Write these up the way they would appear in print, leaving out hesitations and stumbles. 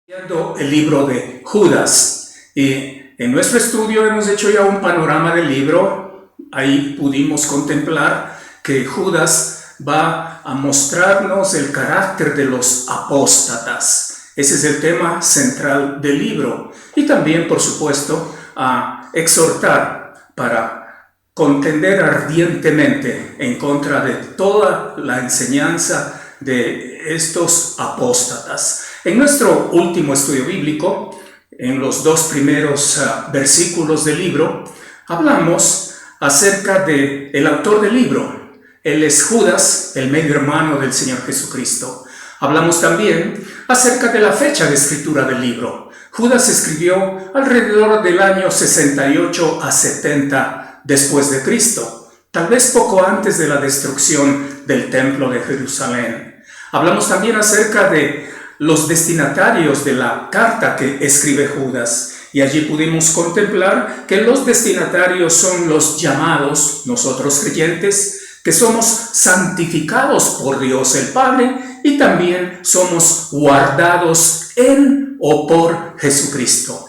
Estudiando el libro de Judas, y en nuestro estudio hemos hecho ya un panorama del libro. Ahí pudimos contemplar que Judas va a mostrarnos el carácter de los apóstatas. Ese es el tema central del libro, y también, por supuesto, a exhortar para contender ardientemente en contra de toda la enseñanza de estos apóstatas. En nuestro último estudio bíblico, en los dos primeros versículos del libro, hablamos acerca del autor del libro. Él es Judas, el medio hermano del Señor Jesucristo. Hablamos también acerca de la fecha de escritura del libro. Judas escribió alrededor del año 68 a 70 después de Cristo, tal vez poco antes de la destrucción del templo de Jerusalén. Hablamos también acerca de los destinatarios de la carta que escribe Judas, y allí pudimos contemplar que los destinatarios son los llamados, nosotros creyentes, que somos santificados por Dios el Padre y también somos guardados en o por Jesucristo.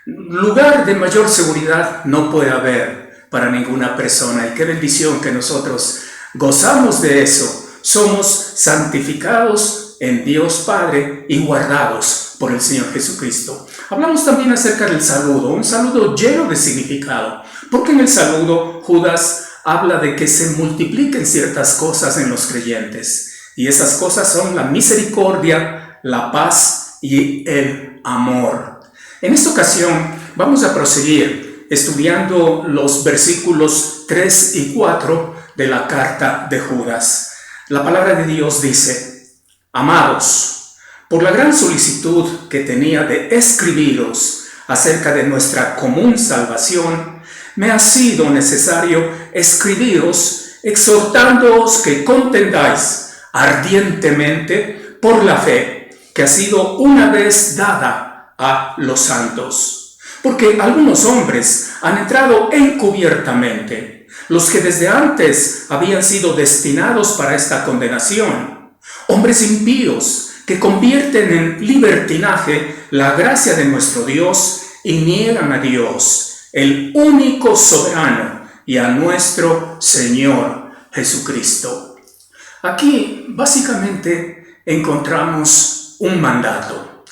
Lugar de mayor seguridad no puede haber para ninguna persona, y qué bendición que nosotros gozamos de eso. Somos santificados en Dios Padre y guardados por el Señor Jesucristo. Hablamos también acerca del saludo, un saludo lleno de significado, porque en el saludo Judas habla de que se multipliquen ciertas cosas en los creyentes, y esas cosas son la misericordia, la paz y el amor. En esta ocasión vamos a proseguir estudiando los versículos 3 y 4 de la carta de Judas. La palabra de Dios dice: Amados, por la gran solicitud que tenía de escribiros acerca de nuestra común salvación, me ha sido necesario escribiros exhortándoos que contendáis ardientemente por la fe que ha sido una vez dada a los santos. Porque algunos hombres han entrado encubiertamente, los que desde antes habían sido destinados para esta condenación, hombres impíos que convierten en libertinaje la gracia de nuestro Dios y niegan a Dios, el único soberano, y a nuestro Señor Jesucristo. Aquí básicamente encontramos un mandato,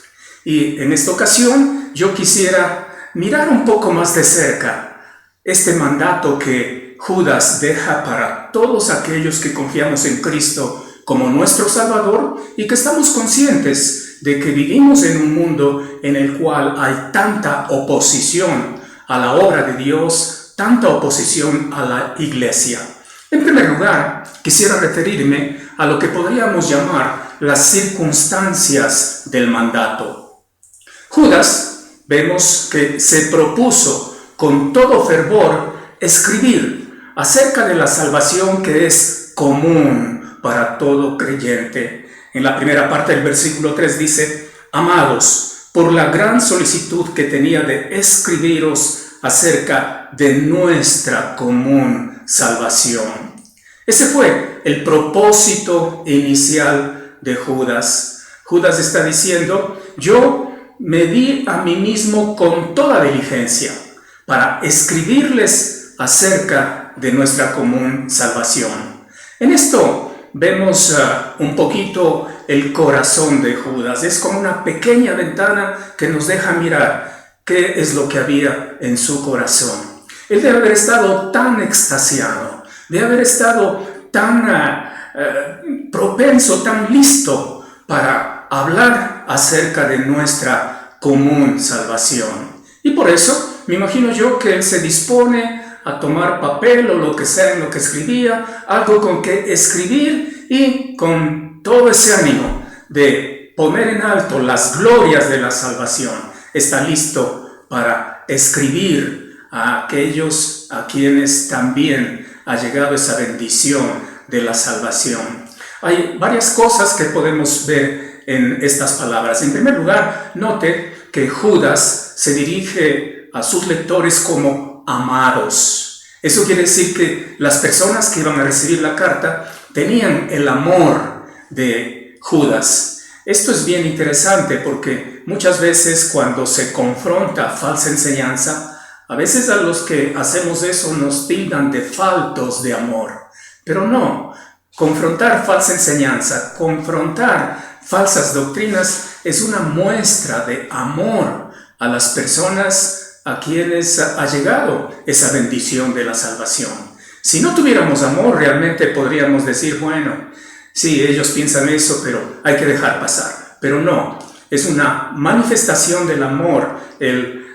y en esta ocasión yo quisiera mirar un poco más de cerca este mandato que Judas deja para todos aquellos que confiamos en Cristo como nuestro Salvador y que estamos conscientes de que vivimos en un mundo en el cual hay tanta oposición a la obra de Dios, tanta oposición a la iglesia. En primer lugar, quisiera referirme a lo que podríamos llamar las circunstancias del mandato. Judas, vemos que se propuso con todo fervor escribir acerca de la salvación que es común para todo creyente. En la primera parte del versículo 3 dice: Amados, por la gran solicitud que tenía de escribiros acerca de nuestra común salvación. Ese fue el propósito inicial de Judas. Judas está diciendo: yo me di a mí mismo con toda diligencia para escribirles acerca de nuestra común salvación. En esto vemos un poquito el corazón de Judas. Es como una pequeña ventana que nos deja mirar qué es lo que había en su corazón. Él debe haber estado tan extasiado, debe haber estado tan propenso, tan listo para hablar acerca de nuestra común salvación. Y por eso me imagino yo que él se dispone a tomar papel o lo que sea en lo que escribía, algo con que escribir, y con todo ese ánimo de poner en alto las glorias de la salvación, está listo para escribir a aquellos a quienes también ha llegado esa bendición de la salvación. Hay varias cosas que podemos ver en estas palabras. En primer lugar, note que Judas se dirige a sus lectores como amados. Eso quiere decir que las personas que iban a recibir la carta tenían el amor de Judas. Esto es bien interesante porque muchas veces cuando se confronta falsa enseñanza, a veces a los que hacemos eso nos tildan de faltos de amor. Pero no, confrontar falsa enseñanza, confrontar falsas doctrinas es una muestra de amor a las personas a quienes ha llegado esa bendición de la salvación. Si no tuviéramos amor, realmente podríamos decir, bueno, sí, ellos piensan eso, pero hay que dejar pasar. Pero no, es una manifestación del amor, el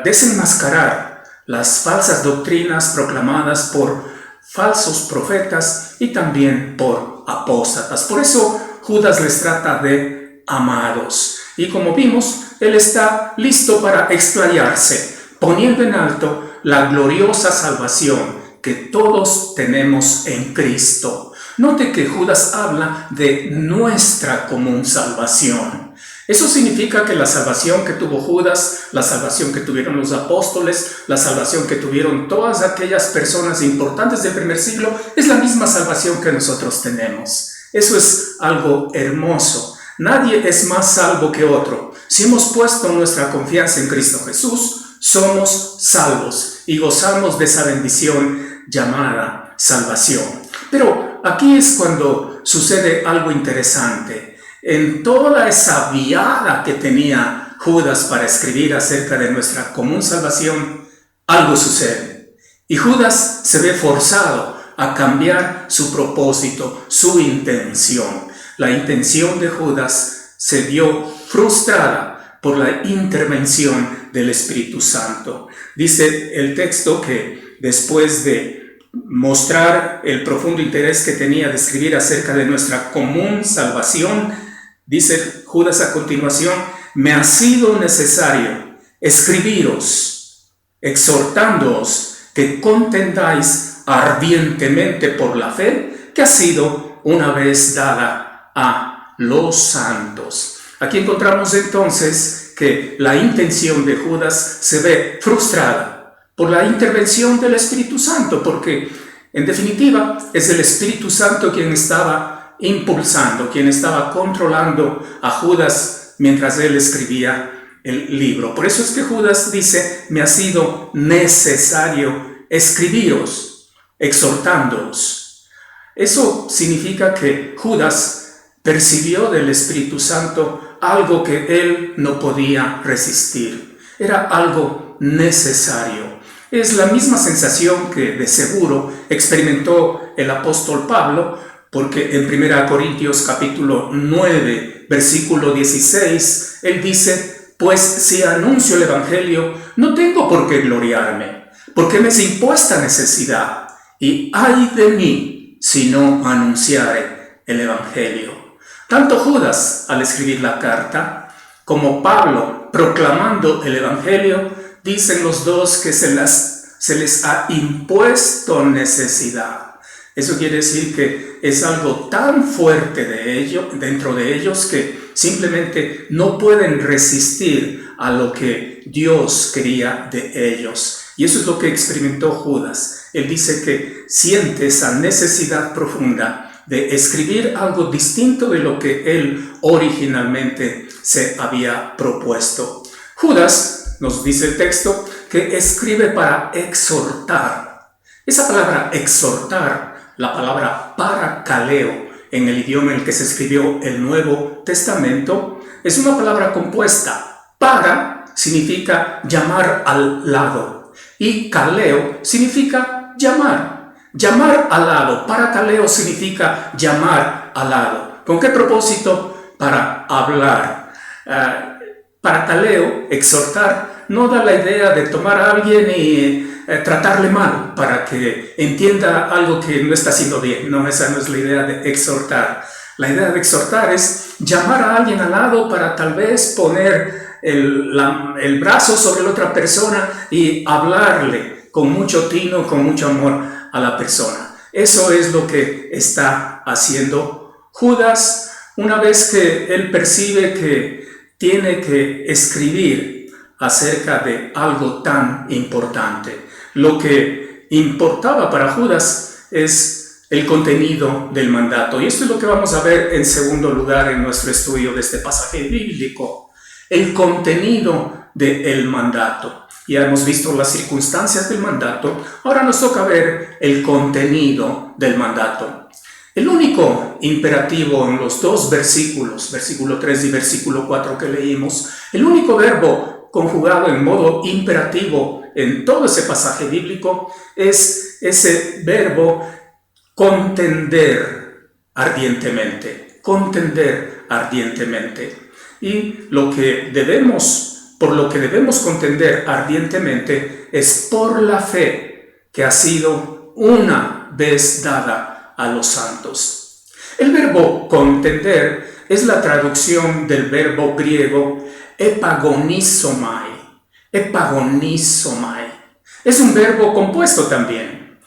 desenmascarar las falsas doctrinas proclamadas por falsos profetas y también por apóstatas. Por eso Judas les trata de amados. Y como vimos, él está listo para explayarse, poniendo en alto la gloriosa salvación que todos tenemos en Cristo. Note que Judas habla de nuestra común salvación. Eso significa que la salvación que tuvo Judas, la salvación que tuvieron los apóstoles, la salvación que tuvieron todas aquellas personas importantes del primer siglo, es la misma salvación que nosotros tenemos. Eso es algo hermoso. Nadie es más salvo que otro. Si hemos puesto nuestra confianza en Cristo Jesús, somos salvos y gozamos de esa bendición llamada salvación. Pero aquí es cuando sucede algo interesante. En toda esa viada que tenía Judas para escribir acerca de nuestra común salvación, algo sucede. Y Judas se ve forzado a cambiar su propósito, su intención. La intención de Judas se vio frustrada por la intervención del Espíritu Santo. Dice el texto que después de mostrar el profundo interés que tenía de escribir acerca de nuestra común salvación, dice Judas a continuación, me ha sido necesario escribiros, exhortándoos que contendáis ardientemente por la fe que ha sido una vez dada a los santos. Aquí encontramos entonces que la intención de Judas se ve frustrada por la intervención del Espíritu Santo, porque en definitiva es el Espíritu Santo quien estaba impulsando, quien estaba controlando a Judas mientras él escribía el libro. Por eso es que Judas dice, me ha sido necesario escribiros, exhortándoos. Eso significa que Judas percibió del Espíritu Santo algo que él no podía resistir. Era algo necesario. Es la misma sensación que de seguro experimentó el apóstol Pablo, porque en 1 Corintios capítulo 9, versículo 16, él dice, pues si anuncio el Evangelio, no tengo por qué gloriarme, porque me es impuesta necesidad, y ay de mí si no anunciare el Evangelio. Tanto Judas, al escribir la carta, como Pablo, proclamando el Evangelio, dicen los dos que se les ha impuesto necesidad. Eso quiere decir que es algo tan fuerte dentro de ellos que simplemente no pueden resistir a lo que Dios quería de ellos. Y eso es lo que experimentó Judas. Él dice que siente esa necesidad profunda de escribir algo distinto de lo que él originalmente se había propuesto. Judas, nos dice el texto, que escribe para exhortar. Esa palabra exhortar, la palabra parakaleo, en el idioma en el que se escribió el Nuevo Testamento, es una palabra compuesta. Para significa llamar al lado y kaleo significa llamar. Llamar al lado. Parakaleo significa llamar al lado. ¿Con qué propósito? Para hablar. Parakaleo, exhortar, no da la idea de tomar a alguien y tratarle mal para que entienda algo que no está haciendo bien. No, esa no es la idea de exhortar. La idea de exhortar es llamar a alguien al lado para tal vez poner el brazo sobre la otra persona y hablarle con mucho tino, con mucho amor a la persona. Eso es lo que está haciendo Judas una vez que él percibe que tiene que escribir acerca de algo tan importante. Lo que importaba para Judas es el contenido del mandato. Y esto es lo que vamos a ver en segundo lugar en nuestro estudio de este pasaje bíblico. El contenido del mandato. Ya hemos visto las circunstancias del mandato, ahora nos toca ver el contenido del mandato. El único imperativo en los dos versículos, versículo 3 y versículo 4 que leímos, el único verbo conjugado en modo imperativo en todo ese pasaje bíblico es ese verbo contender ardientemente, contender ardientemente. Y por lo que debemos contender ardientemente es por la fe que ha sido una vez dada a los santos. El verbo contender es la traducción del verbo griego epagonizomai. Epagonizomai. Es un verbo compuesto también.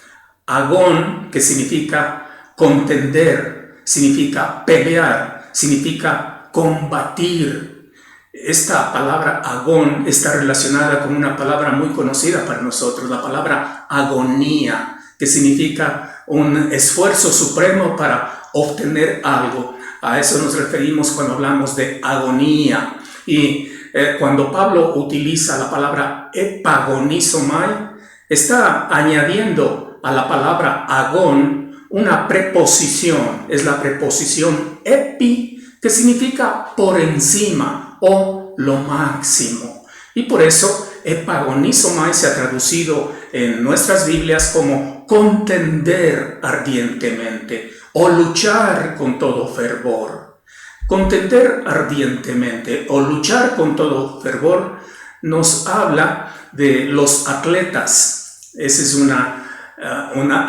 Agón, que significa contender, significa pelear, significa combatir. Esta palabra agón está relacionada con una palabra muy conocida para nosotros, la palabra agonía, que significa un esfuerzo supremo para obtener algo. A eso nos referimos cuando hablamos de agonía. Y cuando Pablo utiliza la palabra epagonizomai, está añadiendo a la palabra agón una preposición. Es la preposición epi, que significa por encima o lo máximo. Y por eso epagonizomai se ha traducido en nuestras Biblias como contender ardientemente o luchar con todo fervor. Contender ardientemente o luchar con todo fervor nos habla de los atletas. Esa es una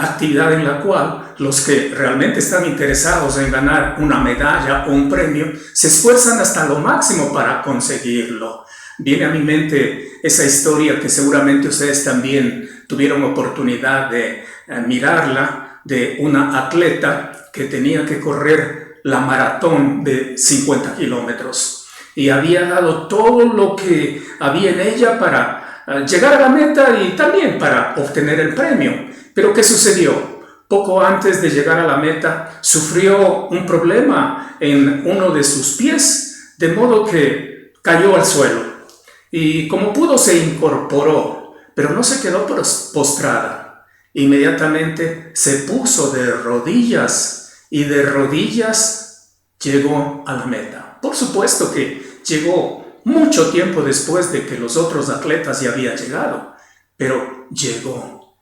actividad en la cual los que realmente están interesados en ganar una medalla o un premio se esfuerzan hasta lo máximo para conseguirlo. Viene a mi mente esa historia que seguramente ustedes también tuvieron oportunidad de mirarla, de una atleta que tenía que correr la maratón de 50 kilómetros y había dado todo lo que había en ella para llegar a la meta y también para obtener el premio. Pero ¿qué sucedió? Poco antes de llegar a la meta sufrió un problema en uno de sus pies, de modo que cayó al suelo. Y como pudo se incorporó, pero no se quedó postrada. Inmediatamente se puso de rodillas y de rodillas llegó a la meta. Por supuesto que llegó mucho tiempo después de que los otros atletas ya habían llegado, pero llegó.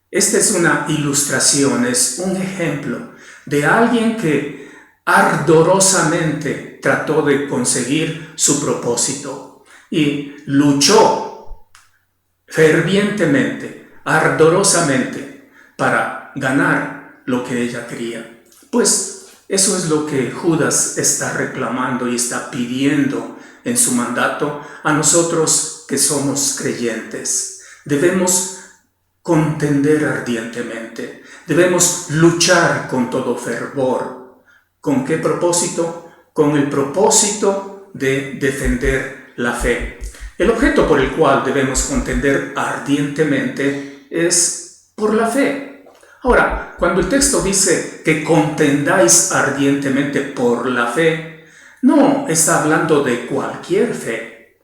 Esta es una ilustración, es un ejemplo de alguien que ardorosamente trató de conseguir su propósito. Y luchó fervientemente, ardorosamente, para ganar lo que ella quería. Pues eso es lo que Judas está reclamando y está pidiendo en su mandato a nosotros que somos creyentes. Debemos contender ardientemente, debemos luchar con todo fervor. ¿Con qué propósito? Con el propósito de defender la fe. El objeto por el cual debemos contender ardientemente es por la fe. Ahora, cuando el texto dice que contendáis ardientemente por la fe, no está hablando de cualquier fe.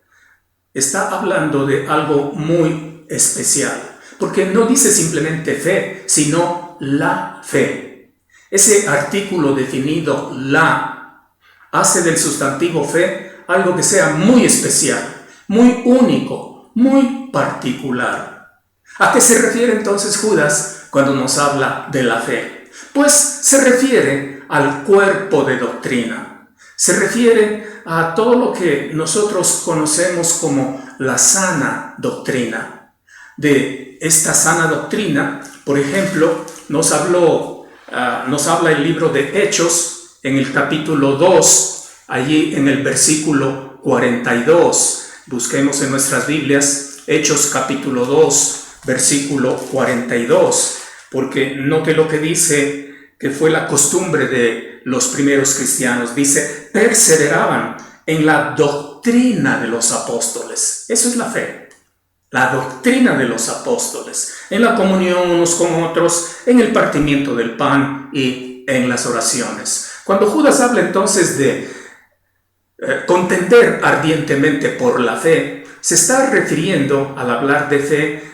Está hablando de algo muy especial, porque no dice simplemente fe, sino la fe. Ese artículo definido, la, hace del sustantivo fe algo que sea muy especial, muy único, muy particular. ¿A qué se refiere entonces Judas cuando nos habla de la fe? Pues se refiere al cuerpo de doctrina. Se refiere a todo lo que nosotros conocemos como la sana doctrina. De esta sana doctrina, por ejemplo, nos habla el libro de Hechos en el capítulo 2, allí en el versículo 42. Busquemos en nuestras Biblias Hechos capítulo 2, versículo 42, porque note lo que dice que fue la costumbre de los primeros cristianos. Dice, perseveraban en la doctrina de los apóstoles. Eso es la fe. la doctrina de los apóstoles, en la comunión unos con otros, en el partimiento del pan y en las oraciones. Cuando Judas habla entonces de contender ardientemente por la fe, se está refiriendo al hablar de fe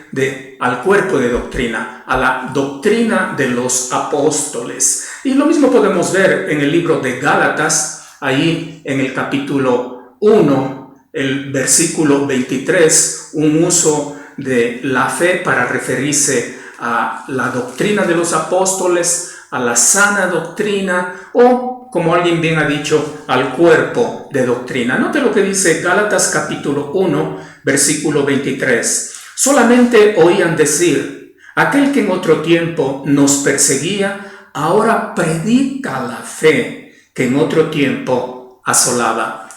al cuerpo de doctrina, a la doctrina de los apóstoles. Y lo mismo podemos ver en el libro de Gálatas, ahí en el capítulo 1, el versículo 23, un uso de la fe para referirse a la doctrina de los apóstoles, a la sana doctrina o, como alguien bien ha dicho, al cuerpo de doctrina. Note lo que dice Gálatas capítulo 1, versículo 23. Solamente oían decir, aquel que en otro tiempo nos perseguía, ahora predica la fe que en otro tiempo asolaba.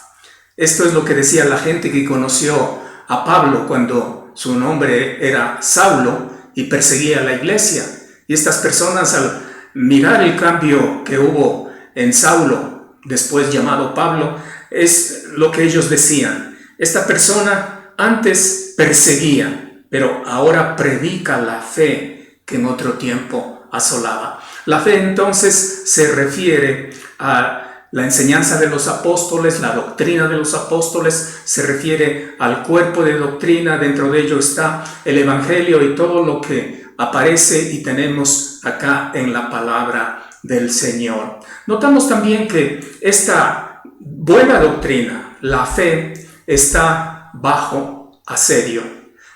Esto es lo que decía la gente que conoció a Pablo cuando su nombre era Saulo y perseguía a la iglesia. Y estas personas, al mirar el cambio que hubo en Saulo, después llamado Pablo, es lo que ellos decían. Esta persona antes perseguía, pero ahora predica la fe que en otro tiempo asolaba. La fe entonces se refiere a la enseñanza de los apóstoles, la doctrina de los apóstoles, se refiere al cuerpo de doctrina. Dentro de ello está el evangelio y todo lo que aparece y tenemos acá en la palabra del Señor. Notamos también que esta buena doctrina, la fe, está bajo asedio,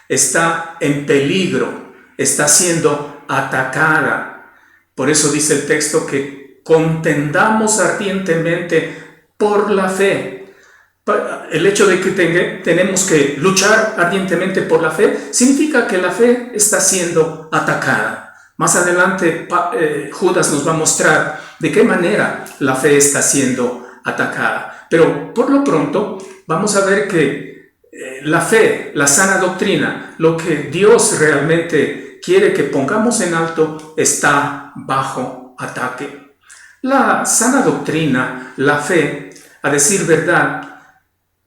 está en peligro, está siendo atacada. Por eso dice el texto que contendamos ardientemente por la fe. El hecho de que tenemos que luchar ardientemente por la fe significa que la fe está siendo atacada. Más adelante Judas nos va a mostrar de qué manera la fe está siendo atacada. Pero por lo pronto vamos a ver que la fe, la sana doctrina, lo que Dios realmente quiere que pongamos en alto, está bajo ataque. La sana doctrina, la fe, a decir verdad,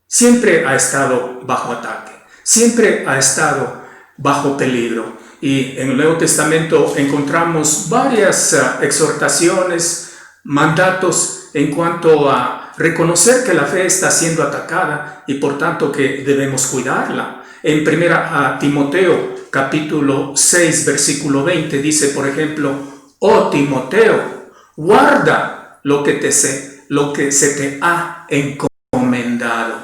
siempre ha estado bajo ataque, siempre ha estado bajo peligro. Y en el Nuevo Testamento encontramos varias exhortaciones, mandatos en cuanto a reconocer que la fe está siendo atacada y por tanto que debemos cuidarla. En 1 Timoteo capítulo 6 versículo 20 dice, por ejemplo, oh Timoteo, guarda lo que se te ha encomendado.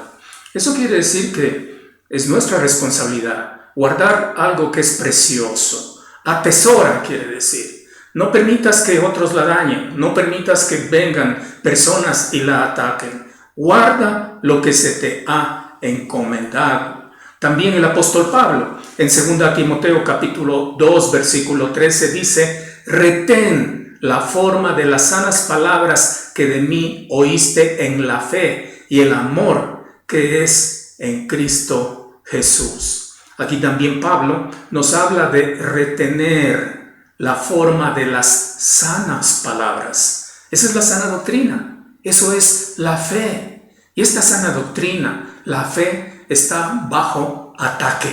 Eso quiere decir que es nuestra responsabilidad guardar algo que es precioso. Atesora, quiere decir. No permitas que otros la dañen. No permitas que vengan personas y la ataquen. Guarda lo que se te ha encomendado. También el apóstol Pablo, en 2 Timoteo capítulo 2, versículo 13, dice, retén la forma de las sanas palabras que de mí oíste en la fe y el amor que es en Cristo Jesús. Aquí también Pablo nos habla de retener la forma de las sanas palabras. Esa es la sana doctrina, eso es la fe. Y esta sana doctrina, la fe, está bajo ataque.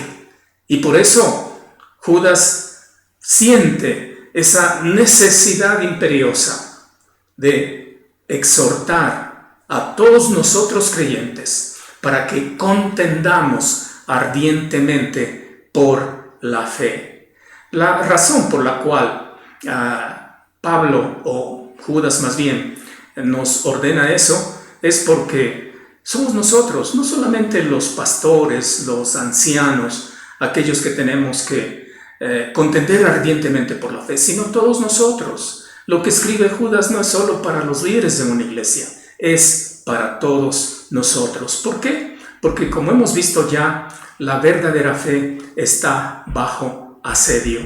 Y por eso Judas siente esa necesidad imperiosa de exhortar a todos nosotros creyentes para que contendamos ardientemente por la fe. La razón por la cual Pablo, o Judas más bien, nos ordena eso es porque somos nosotros, no solamente los pastores, los ancianos, aquellos que tenemos que contender ardientemente por la fe, sino todos nosotros. Lo que escribe Judas no es solo para los líderes de una iglesia, es para todos nosotros. ¿Por qué? Porque como hemos visto ya, la verdadera fe está bajo asedio.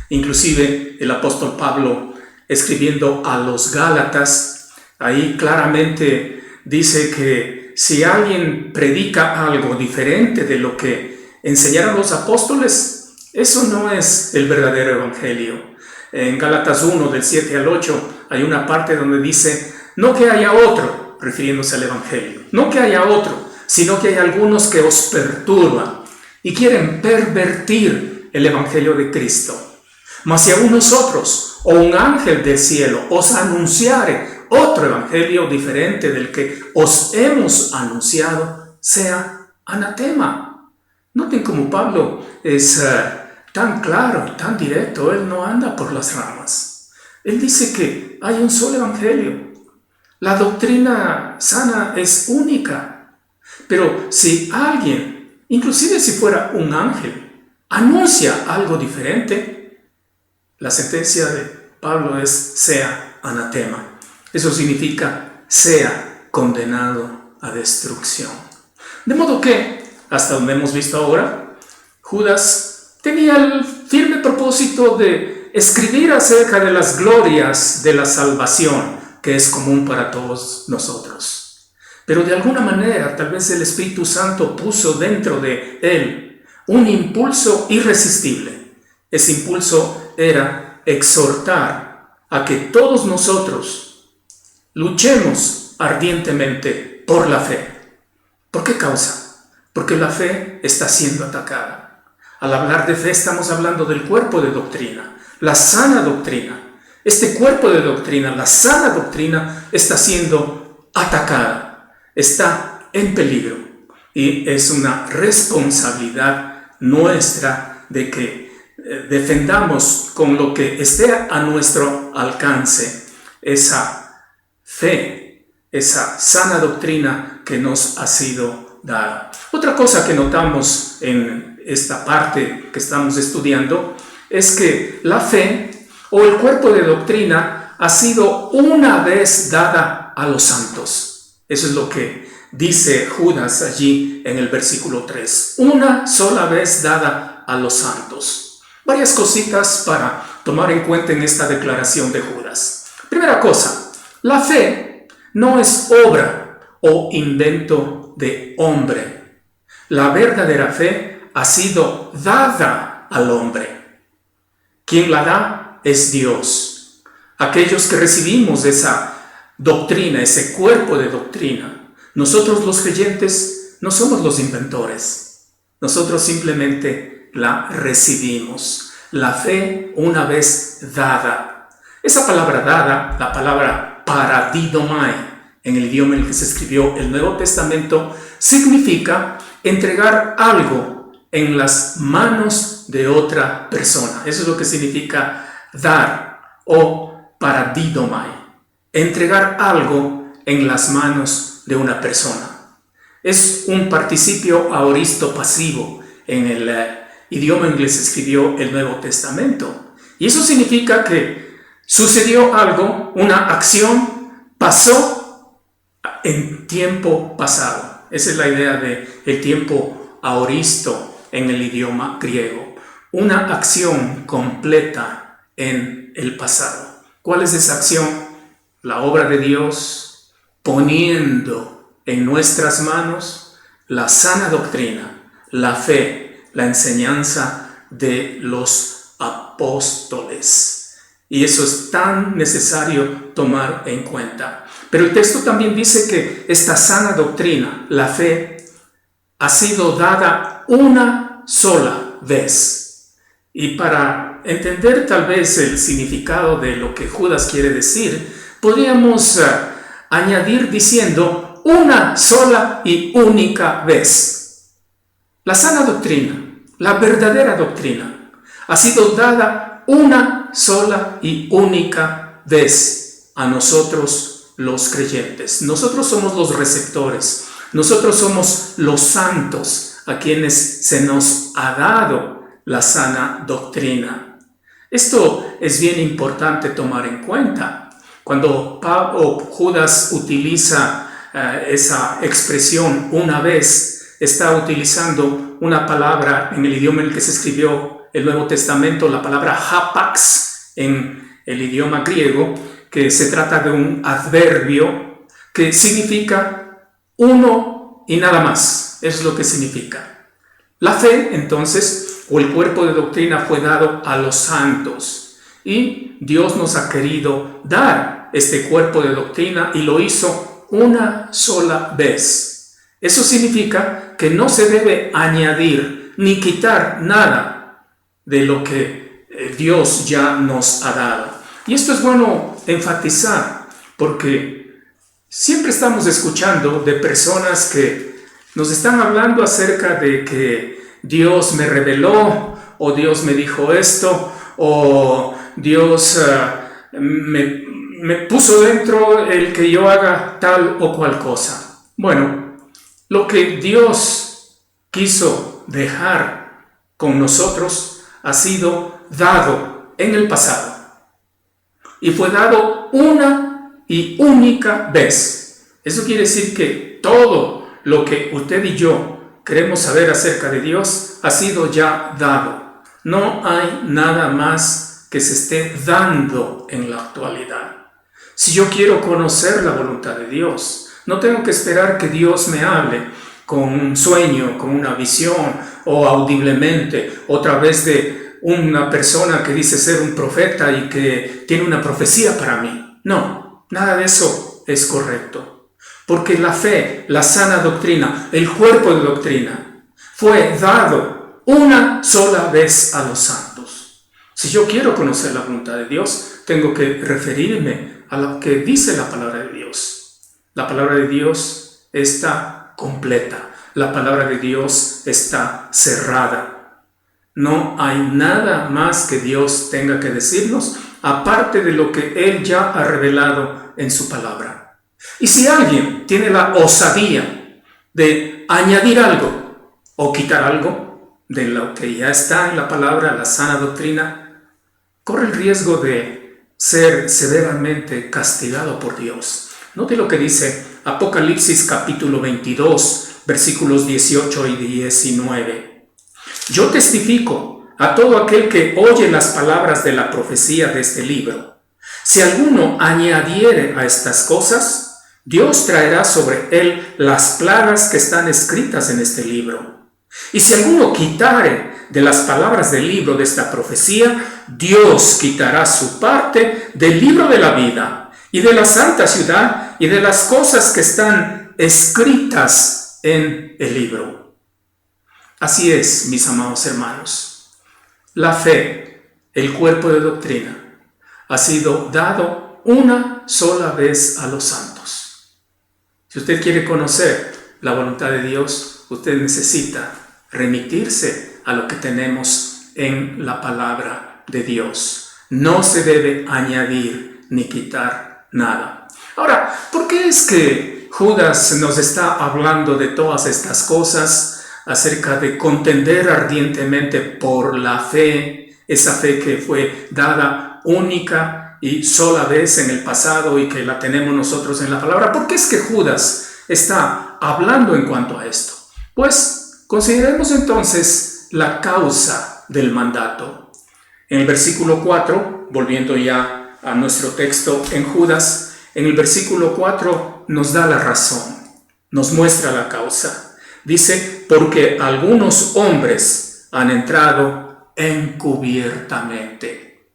Inclusive el apóstol Pablo, escribiendo a los Gálatas, ahí claramente dice que si alguien predica algo diferente de lo que enseñaron los apóstoles, eso no es el verdadero evangelio. En Gálatas 1, del 7 al 8, hay una parte donde dice, no que haya otro, refiriéndose al evangelio, no que haya otro, sino que hay algunos que os perturban, y quieren pervertir el evangelio de Cristo. Mas si aún nosotros o un ángel del cielo os anunciare otro evangelio diferente del que os hemos anunciado, sea anatema. Noten cómo Pablo es tan claro, tan directo. Él no anda por las ramas. Él dice que hay un solo evangelio. La doctrina sana es única. Pero si alguien, inclusive si fuera un ángel, anuncia algo diferente, la sentencia de Pablo es sea anatema. Eso significa sea condenado a destrucción. De modo que, hasta donde hemos visto ahora, Judas tenía el firme propósito de escribir acerca de las glorias de la salvación que es común para todos nosotros. Pero de alguna manera, tal vez el Espíritu Santo puso dentro de él un impulso irresistible. Ese impulso era exhortar a que todos nosotros luchemos ardientemente por la fe. ¿Por qué causa? Porque la fe está siendo atacada. Al hablar de fe estamos hablando del cuerpo de doctrina, la sana doctrina. Este cuerpo de doctrina, la sana doctrina, está siendo atacada, está en peligro. Y es una responsabilidad nuestra de que defendamos con lo que esté a nuestro alcance esa fe, esa sana doctrina que nos ha sido dada. Otra cosa que notamos en esta parte que estamos estudiando es que la fe o el cuerpo de doctrina ha sido una vez dada a los santos. Eso es lo que dice Judas allí en el versículo 3. Una sola vez dada a los santos. Varias cositas para tomar en cuenta en esta declaración de Judas. Primera cosa, la fe no es obra o invento de hombre. La verdadera fe ha sido dada al hombre. Quien la da es Dios. Aquellos que recibimos esa doctrina, ese cuerpo de doctrina, nosotros los creyentes no somos los inventores. Nosotros simplemente la recibimos. La fe una vez dada. Esa palabra dada, la palabra paradidomai, en el idioma en el que se escribió el Nuevo Testamento, significa entregar algo en las manos de otra persona. Eso es lo que significa dar o paradidomai. Entregar algo en las manos de una persona. Es un participio aoristo pasivo en el idioma en el que se escribió el Nuevo Testamento. Y eso significa que sucedió algo, una acción pasó en tiempo pasado. Esa es la idea del tiempo aoristo en el idioma griego. Una acción completa en el pasado. ¿Cuál es esa acción? La obra de Dios poniendo en nuestras manos la sana doctrina, la fe, la enseñanza de los apóstoles. Y eso es tan necesario tomar en cuenta. Pero el texto también dice que esta sana doctrina, la fe, ha sido dada una sola vez. Y para entender tal vez el significado de lo que Judas quiere decir, podríamos añadir diciendo una sola y única vez. La sana doctrina, la verdadera doctrina, ha sido dada una sola y única vez a nosotros los creyentes. Nosotros somos los receptores, nosotros somos los santos a quienes se nos ha dado la sana doctrina. Esto es bien importante tomar en cuenta. Cuando Judas utiliza esa expresión una vez, está utilizando una palabra en el idioma en el que se escribió el Nuevo Testamento, la palabra hapax en el idioma griego, que se trata de un adverbio que significa uno y nada más. Es lo que significa. La fe, entonces, o el cuerpo de doctrina fue dado a los santos y Dios nos ha querido dar este cuerpo de doctrina y lo hizo una sola vez. Eso significa que no se debe añadir ni quitar nada de lo que Dios ya nos ha dado. Y esto es bueno enfatizar, porque siempre estamos escuchando de personas que nos están hablando acerca de que Dios me reveló, o Dios me dijo esto, o Dios me puso dentro el que yo haga tal o cual cosa. Bueno, lo que Dios quiso dejar con nosotros ha sido dado en el pasado. Y fue dado una y única vez. Eso quiere decir que todo lo que usted y yo queremos saber acerca de Dios ha sido ya dado. No hay nada más que se esté dando en la actualidad. Si yo quiero conocer la voluntad de Dios, no tengo que esperar que Dios me hable con un sueño, con una visión, o audiblemente, o a través de una persona que dice ser un profeta y que tiene una profecía para mí. No, nada de eso es correcto. Porque la fe, la sana doctrina, el cuerpo de doctrina, fue dado una sola vez a los santos. Si yo quiero conocer la voluntad de Dios, tengo que referirme a lo que dice la palabra de Dios. La palabra de Dios está completa. La palabra de Dios está cerrada. No hay nada más que Dios tenga que decirnos, aparte de lo que Él ya ha revelado en su palabra. Y si alguien tiene la osadía de añadir algo o quitar algo de lo que ya está en la palabra, la sana doctrina, corre el riesgo de ser severamente castigado por Dios. Note lo que dice Apocalipsis capítulo 22, versículos 18 y 19. Yo testifico a todo aquel que oye las palabras de la profecía de este libro. Si alguno añadiere a estas cosas, Dios traerá sobre él las plagas que están escritas en este libro. Y si alguno quitare de las palabras del libro de esta profecía, Dios quitará su parte del libro de la vida y de la santa ciudad y de las cosas que están escritas en el libro. Así es, mis amados hermanos. La fe, el cuerpo de doctrina, ha sido dado una sola vez a los santos. Si usted quiere conocer la voluntad de Dios, usted necesita remitirse a lo que tenemos en la palabra de Dios. No se debe añadir ni quitar nada. Ahora, ¿por qué es que Judas nos está hablando de todas estas cosas acerca de contender ardientemente por la fe, esa fe que fue dada única y sola vez en el pasado y que la tenemos nosotros en la palabra? ¿Por qué es que Judas está hablando en cuanto a esto? Pues consideremos entonces la causa del mandato. En el versículo 4, volviendo ya a nuestro texto en Judas, en el versículo 4 nos da la razón, nos muestra la causa. Dice, porque algunos hombres han entrado encubiertamente.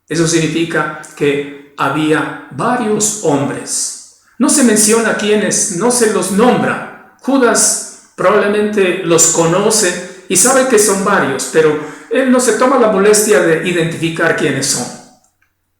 Eso significa que había varios hombres. No se menciona quiénes, no se los nombra. Judas probablemente los conoce y sabe que son varios, pero él no se toma la molestia de identificar quiénes son.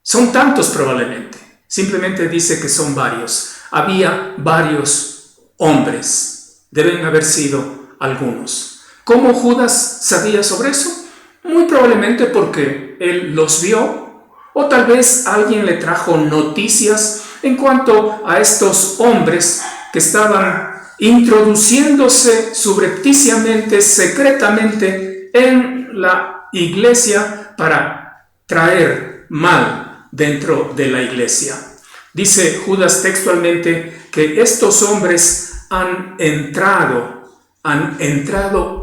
Son tantos probablemente. Simplemente dice que son varios. Había varios hombres. Deben haber sido algunos. ¿Cómo Judas sabía sobre eso? Muy probablemente porque él los vio, o tal vez alguien le trajo noticias en cuanto a estos hombres que estaban introduciéndose subrepticiamente, secretamente en la iglesia para traer mal dentro de la iglesia. Dice Judas textualmente que estos hombres han entrado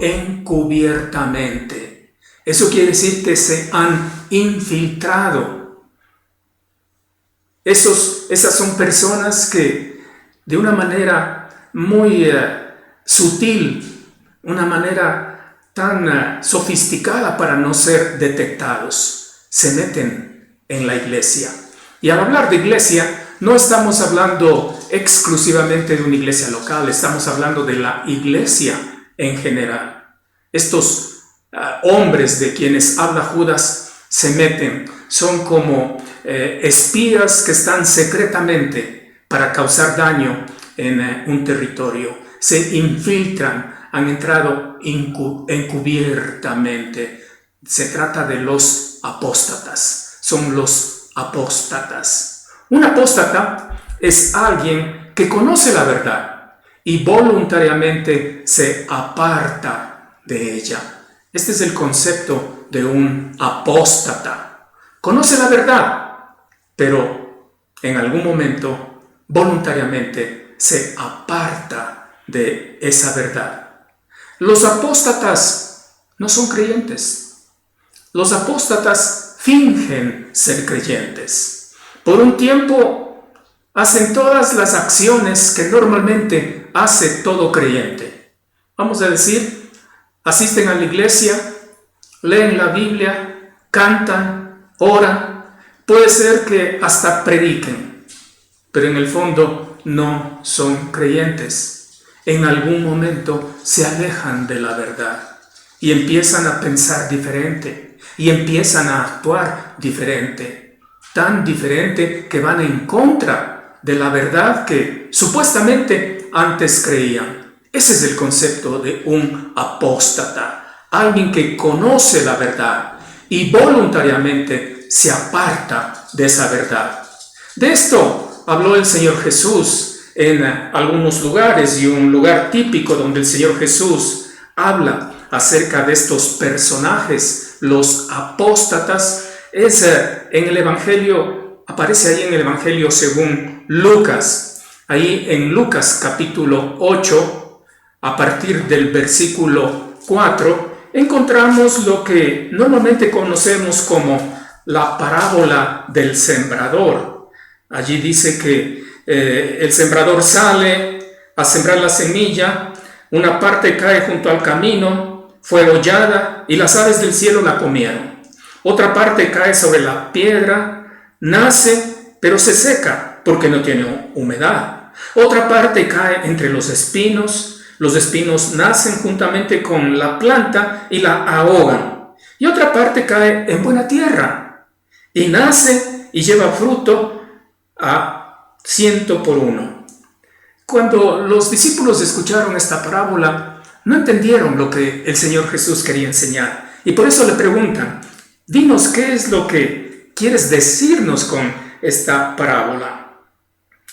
encubiertamente. Eso quiere decir que se han infiltrado. Esas son personas que de una manera muy sutil, una manera tan sofisticada para no ser detectados, se meten en la iglesia. Y al hablar de iglesia, no estamos hablando exclusivamente de una iglesia local, estamos hablando de la iglesia en general. Estos hombres de quienes habla Judas se meten, son como espías que están secretamente para causar daño en un territorio. Se infiltran, han entrado encubiertamente. Se trata de los apóstatas, son los apóstatas. Un apóstata es alguien que conoce la verdad y voluntariamente se aparta de ella. Este es el concepto de un apóstata. Conoce la verdad, pero en algún momento voluntariamente se aparta de esa verdad. Los apóstatas no son creyentes. Los apóstatas fingen ser creyentes. Por un tiempo hacen todas las acciones que normalmente hace todo creyente. Vamos a decir, asisten a la iglesia, leen la Biblia, cantan, oran. Puede ser que hasta prediquen, pero en el fondo no son creyentes. En algún momento se alejan de la verdad y empiezan a pensar diferente y empiezan a actuar diferente, tan diferente que van en contra de la verdad que supuestamente antes creían. Ese es el concepto de un apóstata, alguien que conoce la verdad y voluntariamente se aparta de esa verdad. De esto habló el Señor Jesús en algunos lugares, y un lugar típico donde el Señor Jesús habla acerca de estos personajes, los apóstatas, es en el Evangelio, aparece ahí en el Evangelio según Lucas. Ahí en Lucas capítulo 8, a partir del versículo 4, encontramos lo que normalmente conocemos como la parábola del sembrador. Allí dice que el sembrador sale a sembrar la semilla, una parte cae junto al camino, fue hollada y las aves del cielo la comieron. Otra parte cae sobre la piedra, nace, pero se seca porque no tiene humedad. Otra parte cae entre los espinos nacen juntamente con la planta y la ahogan. Y otra parte cae en buena tierra y nace y lleva fruto a 100 por 1. Cuando los discípulos escucharon esta parábola, no entendieron lo que el Señor Jesús quería enseñar. Y por eso le preguntan, dinos qué es lo que quieres decirnos con esta parábola.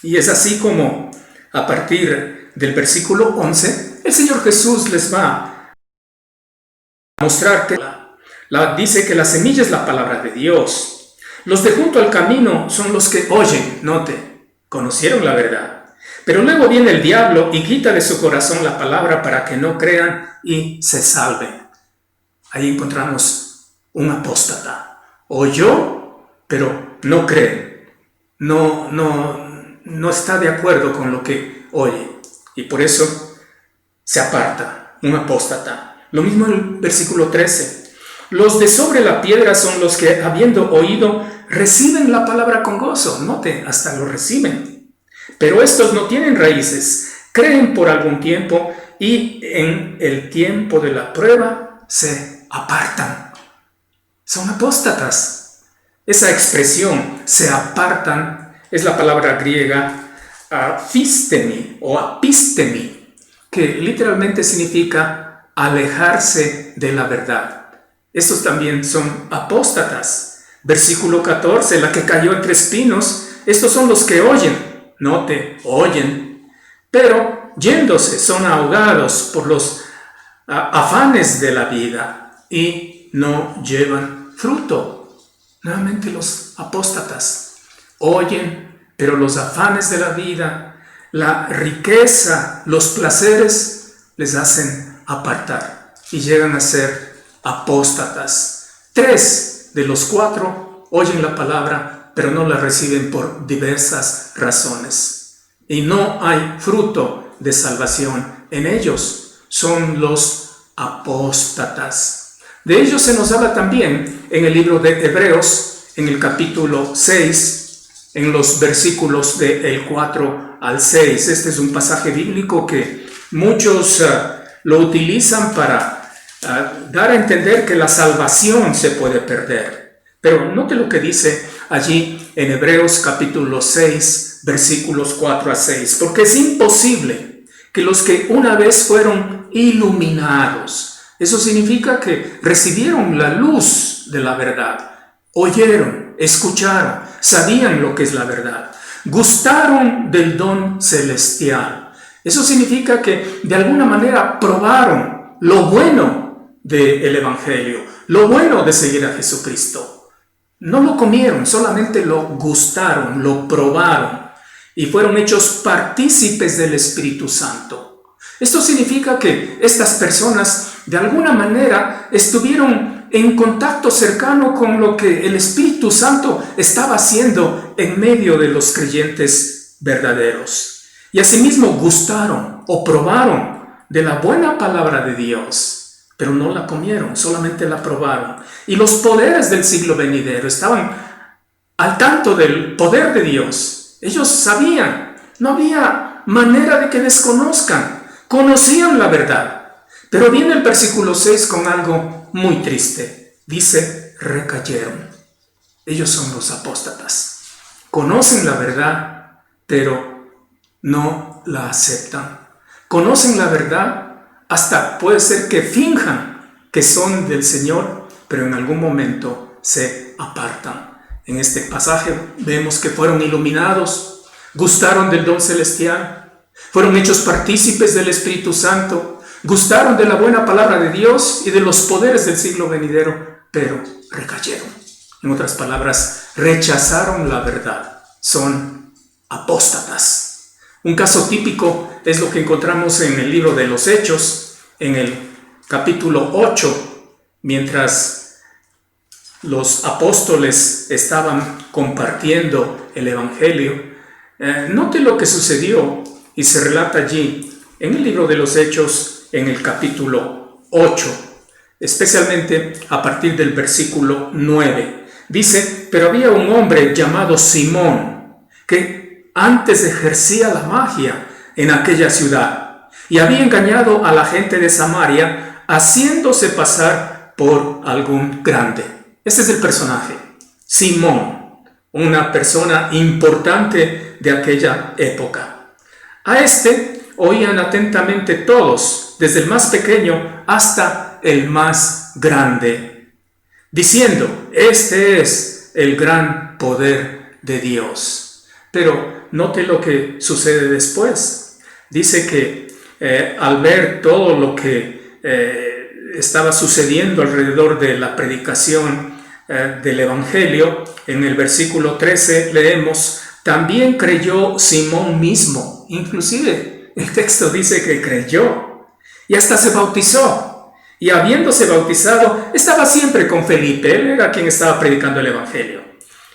Y es así como a partir del versículo 11, el Señor Jesús les va a mostrar que dice que la semilla es la palabra de Dios. Los de junto al camino son los que oyen, note, conocieron la verdad. Pero luego viene el diablo y quita de su corazón la palabra para que no crean y se salven. Ahí encontramos un apóstata. Oyó, pero no cree. No está de acuerdo con lo que oye. Y por eso se aparta, un apóstata. Lo mismo en el versículo 13. Los de sobre la piedra son los que, habiendo oído, reciben la palabra con gozo. Note, hasta lo reciben. Pero estos no tienen raíces, creen por algún tiempo y en el tiempo de la prueba se apartan. Son apóstatas. Esa expresión, se apartan, es la palabra griega aphistemi o apistemi, que literalmente significa alejarse de la verdad. Estos también son apóstatas. Versículo 14, la que cayó entre espinos, estos son los que oyen. Note, oyen, pero yéndose son ahogados por los afanes de la vida y no llevan fruto. Nuevamente los apóstatas oyen, pero los afanes de la vida, la riqueza, los placeres les hacen apartar y llegan a ser apóstatas. 3 de los 4 oyen la palabra, pero no la reciben por diversas razones. Y no hay fruto de salvación en ellos. Son los apóstatas. De ellos se nos habla también en el libro de Hebreos, en el capítulo 6, en los versículos del 4 al 6. Este es un pasaje bíblico que muchos lo utilizan para dar a entender que la salvación se puede perder. Pero note lo que dice allí en Hebreos capítulo 6, versículos 4 a 6. Porque es imposible que los que una vez fueron iluminados, eso significa que recibieron la luz de la verdad, oyeron, escucharon, sabían lo que es la verdad, gustaron del don celestial. Eso significa que de alguna manera probaron lo bueno del Evangelio, lo bueno de seguir a Jesucristo. No lo comieron, solamente lo gustaron, lo probaron y fueron hechos partícipes del Espíritu Santo. Esto significa que estas personas de alguna manera estuvieron en contacto cercano con lo que el Espíritu Santo estaba haciendo en medio de los creyentes verdaderos. Y asimismo gustaron o probaron de la buena palabra de Dios, pero no la comieron, solamente la probaron. Y los poderes del siglo venidero estaban al tanto del poder de Dios. Ellos sabían, no había manera de que desconozcan, conocían la verdad. Pero viene el versículo 6 con algo muy triste. Dice, recayeron. Ellos son los apóstatas. Conocen la verdad, pero no la aceptan. Conocen la verdad, hasta puede ser que finjan que son del Señor, pero en algún momento se apartan. En este pasaje vemos que fueron iluminados, gustaron del don celestial, fueron hechos partícipes del Espíritu Santo, gustaron de la buena palabra de Dios y de los poderes del siglo venidero, pero recayeron. En otras palabras, rechazaron la verdad. Son apóstatas. Un caso típico es lo que encontramos en el libro de los Hechos, en el capítulo 8, mientras los apóstoles estaban compartiendo el Evangelio. Note lo que sucedió y se relata allí en el libro de los Hechos, en el capítulo 8, especialmente a partir del versículo 9. Dice, pero había un hombre llamado Simón, que antes ejercía la magia en aquella ciudad, y había engañado a la gente de Samaria, haciéndose pasar por algún grande. Este es el personaje, Simón, una persona importante de aquella época. A este oían atentamente todos, desde el más pequeño hasta el más grande, diciendo, este es el gran poder de Dios. Pero note lo que sucede después. Dice que al ver todo lo que estaba sucediendo alrededor de la predicación del Evangelio, en el versículo 13 leemos, también creyó Simón mismo. Inclusive el texto dice que creyó y hasta se bautizó. Y habiéndose bautizado, estaba siempre con Felipe. Él era quien estaba predicando el Evangelio.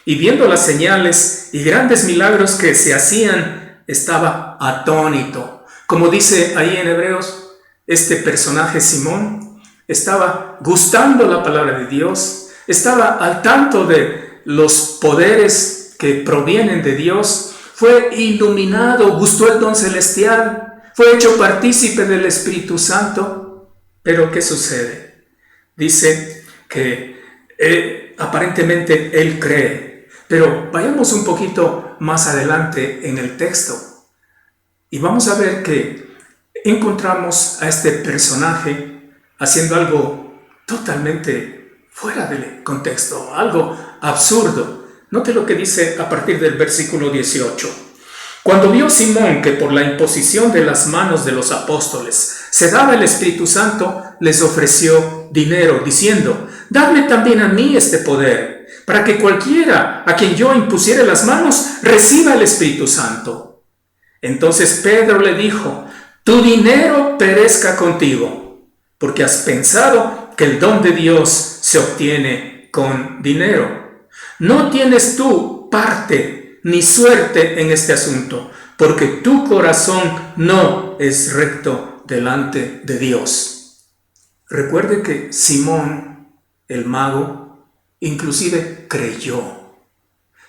Y viendo las señales y grandes milagros que se hacían, estaba atónito. Como dice ahí en Hebreos, este personaje Simón estaba gustando la palabra de Dios, estaba al tanto de los poderes que provienen de Dios, fue iluminado, gustó el don celestial, fue hecho partícipe del Espíritu Santo. Pero ¿qué sucede? Dice que aparentemente él cree, pero vayamos un poquito más adelante en el texto y vamos a ver que encontramos a este personaje haciendo algo totalmente fuera del contexto, algo absurdo. Note lo que dice a partir del versículo 18. Cuando vio Simón que por la imposición de las manos de los apóstoles se daba el Espíritu Santo, les ofreció dinero, diciendo, dadme también a mí este poder, para que cualquiera a quien yo impusiere las manos reciba el Espíritu Santo. Entonces Pedro le dijo, tu dinero perezca contigo, porque has pensado que el don de Dios se obtiene con dinero. No tienes tú parte ni suerte en este asunto, porque tu corazón no es recto delante de Dios. Recuerde que Simón, el mago, inclusive creyó,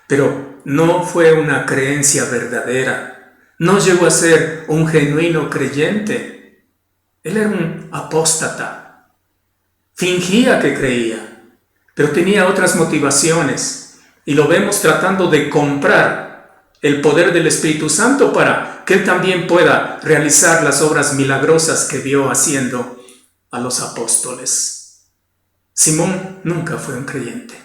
pero no fue una creencia verdadera, no llegó a ser un genuino creyente. Él era un apóstata. fingía que creía, pero tenía otras motivaciones. Y lo vemos tratando de comprar el poder del Espíritu Santo para que él también pueda realizar las obras milagrosas que vio haciendo a los apóstoles. Simón nunca fue un creyente.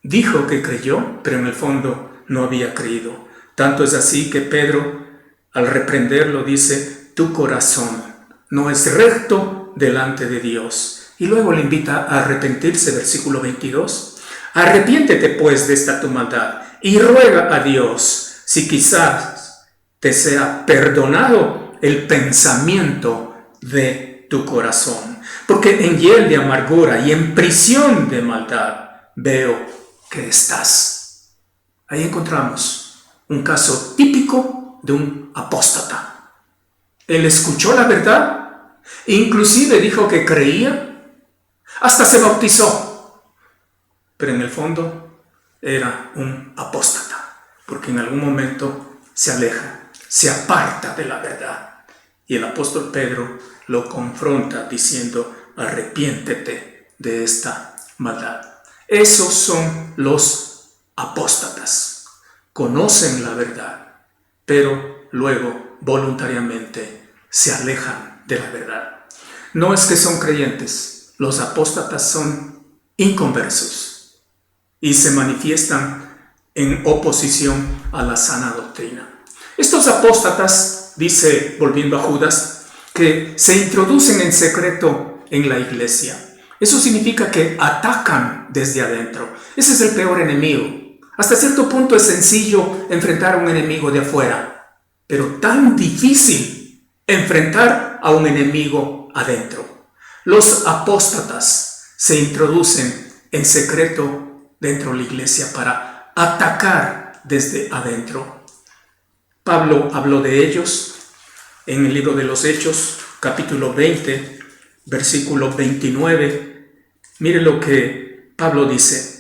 Dijo que creyó, pero en el fondo no había creído. Tanto es así que Pedro, al reprenderlo, dice: tu corazón no es recto delante de Dios. Y luego le invita a arrepentirse, versículo 22. Arrepiéntete pues de esta tu maldad y ruega a Dios si quizás te sea perdonado el pensamiento de tu corazón. Porque en hiel de amargura y en prisión de maldad veo que estás. Ahí encontramos un caso típico de un apóstata. Él escuchó la verdad, inclusive dijo que creía, hasta se bautizó, pero en el fondo era un apóstata, porque en algún momento se aleja, se aparta de la verdad. Y el apóstol Pedro lo confronta diciendo: arrepiéntete de esta maldad. Esos son los apóstatas. Conocen la verdad, pero luego voluntariamente se alejan de la verdad. No es que son creyentes. Los apóstatas son inconversos y se manifiestan en oposición a la sana doctrina. Estos apóstatas, dice, volviendo a Judas, que se introducen en secreto en la iglesia. Eso significa que atacan desde adentro. Ese es el peor enemigo. Hasta cierto punto es sencillo enfrentar a un enemigo de afuera, pero tan difícil enfrentar a un enemigo adentro. Los apóstatas se introducen en secreto dentro de la iglesia para atacar desde adentro. Pablo habló de ellos en el libro de los Hechos, capítulo 20, versículo 29. Mire lo que Pablo dice: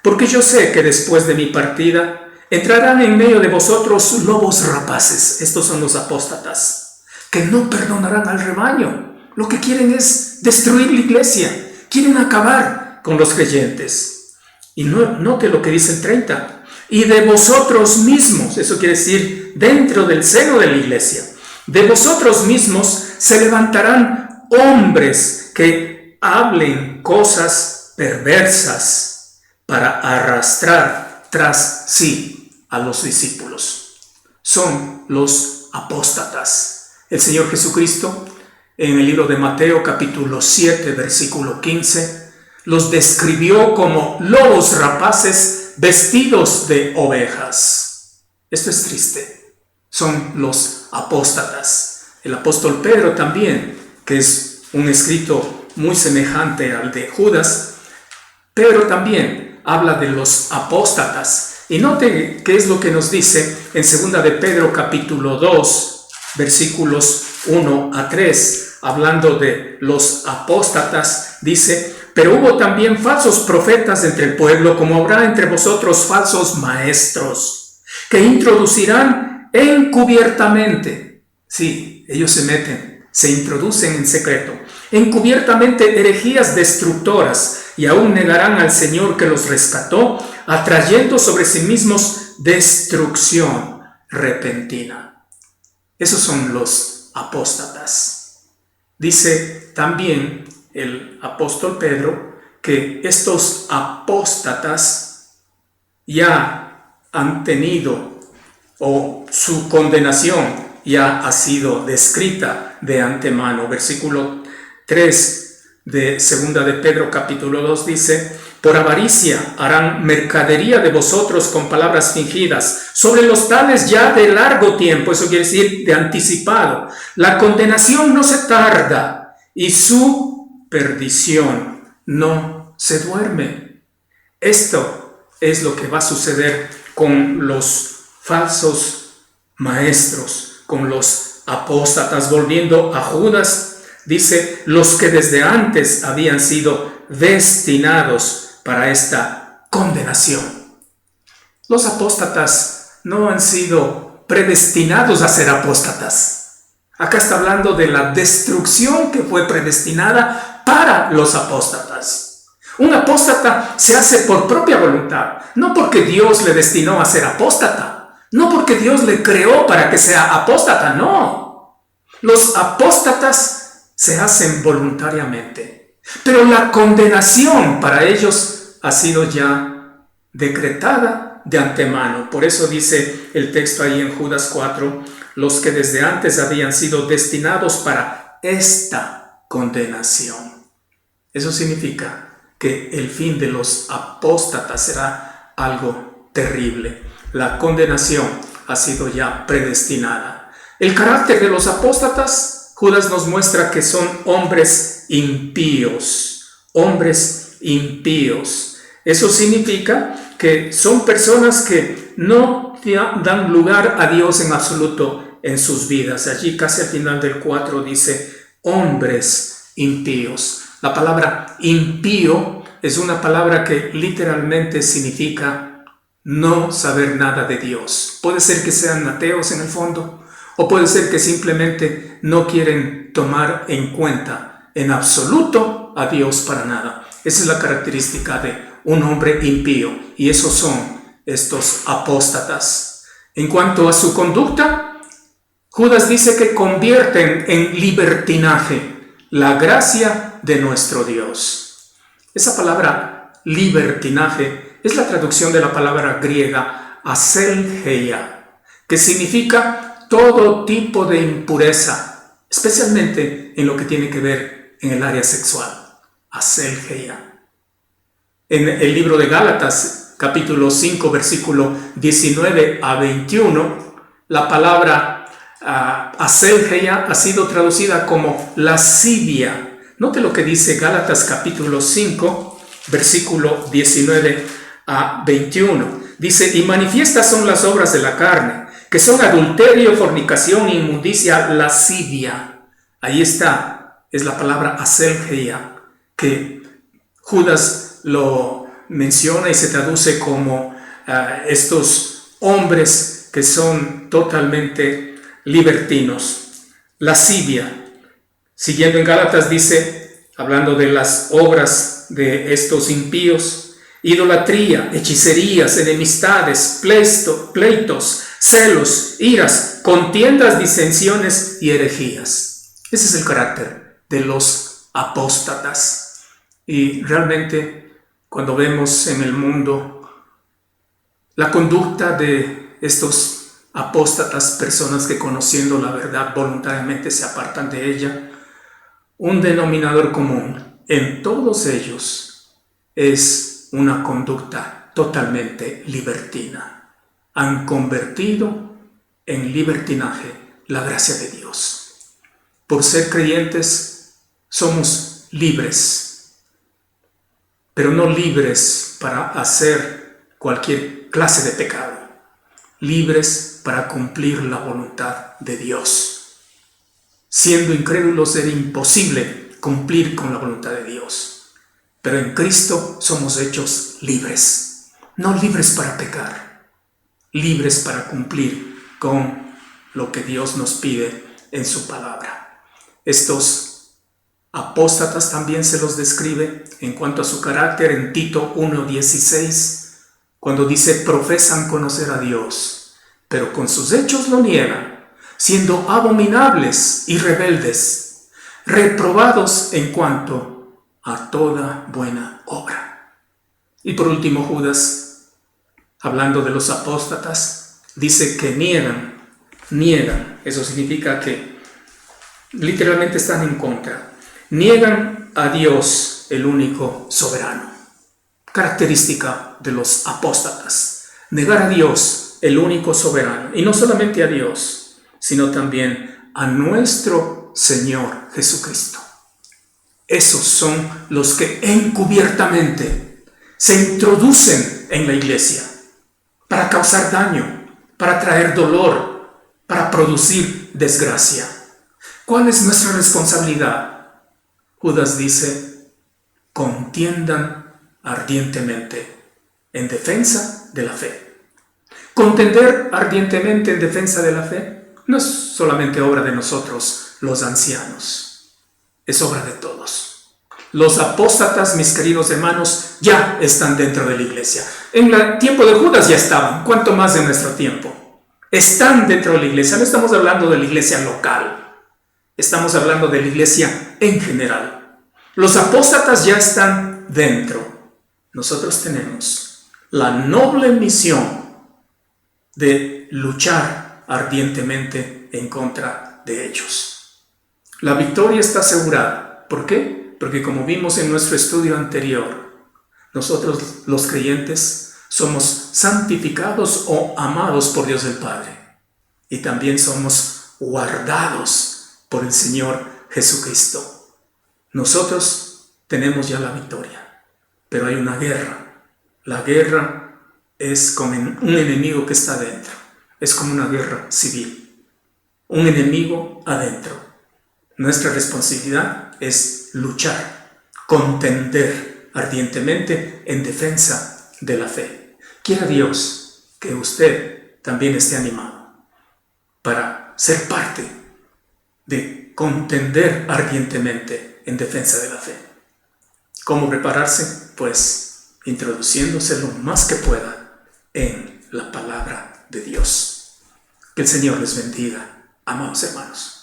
porque yo sé que después de mi partida entrarán en medio de vosotros lobos rapaces. Estos son los apóstatas, que no perdonarán al rebaño. Lo que quieren es destruir la iglesia. Quieren acabar con los creyentes. Y note lo que dice el 30. Y de vosotros mismos, eso quiere decir dentro del seno de la iglesia, de vosotros mismos se levantarán hombres que hablen cosas perversas para arrastrar tras sí a los discípulos. Son los apóstatas. El Señor Jesucristo, en el libro de Mateo capítulo 7, versículo 15, los describió como lobos rapaces vestidos de ovejas. Esto es triste. Son los apóstatas. El apóstol Pedro también, que es un escrito muy semejante al de Judas, Pedro también habla de los apóstatas. Y note qué es lo que nos dice en 2 de Pedro capítulo 2, versículos 1 a 3. Hablando de los apóstatas, dice: pero hubo también falsos profetas entre el pueblo, como habrá entre vosotros falsos maestros, que introducirán encubiertamente. Sí, ellos se meten, se introducen en secreto, encubiertamente herejías destructoras, y aún negarán al Señor que los rescató, atrayendo sobre sí mismos destrucción repentina. Esos son los apóstatas. Dice también el apóstol Pedro que estos apóstatas ya han tenido, o su condenación ya ha sido descrita de antemano. Versículo 3 de 2 de Pedro capítulo 2 dice: por avaricia harán mercadería de vosotros con palabras fingidas, sobre los tales ya de largo tiempo, eso quiere decir de anticipado. La condenación no se tarda y su perdición no se duerme. Esto es lo que va a suceder con los falsos maestros, con los apóstatas. Volviendo a Judas, dice: los que desde antes habían sido destinados para esta condenación. Los apóstatas no han sido predestinados a ser apóstatas. Acá está hablando de la destrucción que fue predestinada para los apóstatas. Un apóstata se hace por propia voluntad, no porque Dios le destinó a ser apóstata, no porque Dios le creó para que sea apóstata, no. Los apóstatas se hacen voluntariamente, pero la condenación para ellos ha sido ya decretada de antemano. Por eso dice el texto ahí en Judas 4, los que desde antes habían sido destinados para esta condenación. Eso significa que el fin de los apóstatas será algo terrible. La condenación ha sido ya predestinada. El carácter de los apóstatas, Judas nos muestra que son hombres impíos. Hombres impíos. Eso significa que son personas que no dan lugar a Dios en absoluto en sus vidas. Allí casi al final del 4 dice hombres impíos. La palabra impío es una palabra que literalmente significa no saber nada de Dios. Puede ser que sean ateos en el fondo, o puede ser que simplemente no quieren tomar en cuenta en absoluto a Dios para nada. Esa es la característica de un hombre impío, y esos son estos apóstatas. En cuanto a su conducta, Judas dice que convierten en libertinaje la gracia de nuestro Dios. Esa palabra libertinaje es la traducción de la palabra griega aselgeia, que significa todo tipo de impureza, especialmente en lo que tiene que ver en el área sexual. Aselgeia. En el libro de Gálatas, capítulo 5, versículo 19 a 21, la palabra aselgeia ha sido traducida como lascivia. Note lo que dice Gálatas capítulo 5, versículo 19 a 21. Dice, y manifiestas son las obras de la carne, que son adulterio, fornicación, inmundicia, lascivia. Ahí está, es la palabra aselgeia, que Judas lo menciona y se traduce como estos hombres que son totalmente libertinos. Lascivia. Siguiendo en Gálatas dice, hablando de las obras de estos impíos, idolatría, hechicerías, enemistades, pleitos, celos, iras, contiendas, disensiones y herejías. Ese es el carácter de los apóstatas. Y realmente cuando vemos en el mundo la conducta de estos apóstatas, personas que conociendo la verdad voluntariamente se apartan de ella, un denominador común en todos ellos es una conducta totalmente libertina. Han convertido en libertinaje la gracia de Dios. Por ser creyentes somos libres, pero no libres para hacer cualquier clase de pecado. Libres para cumplir la voluntad de Dios. Siendo incrédulos era imposible cumplir con la voluntad de Dios. Pero en Cristo somos hechos libres. No libres para pecar, libres para cumplir con lo que Dios nos pide en su palabra. Estos apóstatas también se los describe en cuanto a su carácter en Tito 1:16. Cuando dice, profesan conocer a Dios, pero con sus hechos lo niegan, siendo abominables y rebeldes, reprobados en cuanto a toda buena obra. Y por último, Judas, hablando de los apóstatas, dice que niegan. Eso significa que literalmente están en contra. Niegan a Dios, el único soberano. Característica de los apóstatas, negar a Dios, el único soberano, y no solamente a Dios, sino también a nuestro Señor Jesucristo. Esos son los que encubiertamente se introducen en la iglesia para causar daño, para traer dolor, para producir desgracia. ¿Cuál es nuestra responsabilidad? Judas dice, contiendan ardientemente en defensa de la fe. Contender ardientemente en defensa de la fe no es solamente obra de nosotros, los ancianos. Es obra de todos. Los apóstatas, mis queridos hermanos, ya están dentro de la iglesia. En el tiempo de Judas ya estaban, ¿cuánto más en nuestro tiempo? Están dentro de la iglesia. No estamos hablando de la iglesia local, estamos hablando de la iglesia en general. Los apóstatas ya están dentro. Nosotros tenemos la noble misión de luchar ardientemente en contra de ellos. La victoria está asegurada. ¿Por qué? Porque como vimos en nuestro estudio anterior, nosotros los creyentes somos santificados o amados por Dios el Padre. Y también somos guardados por el Señor Jesucristo. Nosotros tenemos ya la victoria, pero hay una guerra. La guerra es con un enemigo que está adentro. Es como una guerra civil. Un enemigo adentro. Nuestra responsabilidad es luchar, contender ardientemente en defensa de la fe. Quiera Dios que usted también esté animado para ser parte de contender ardientemente en defensa de la fe. ¿Cómo prepararse? Pues introduciéndose lo más que pueda en la palabra de Dios. Que el Señor les bendiga, amados hermanos.